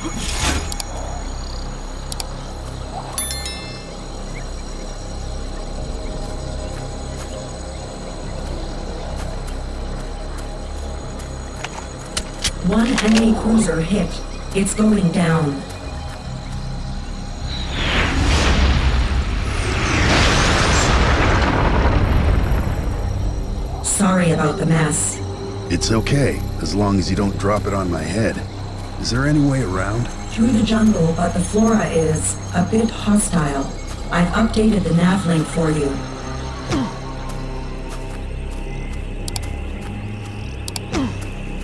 One enemy cruiser hit. It's going down. Sorry about the mess. It's okay, as long as you don't drop it on my head. Is there any way around? Through the jungle, but the flora is a bit hostile. I've updated the nav link for you.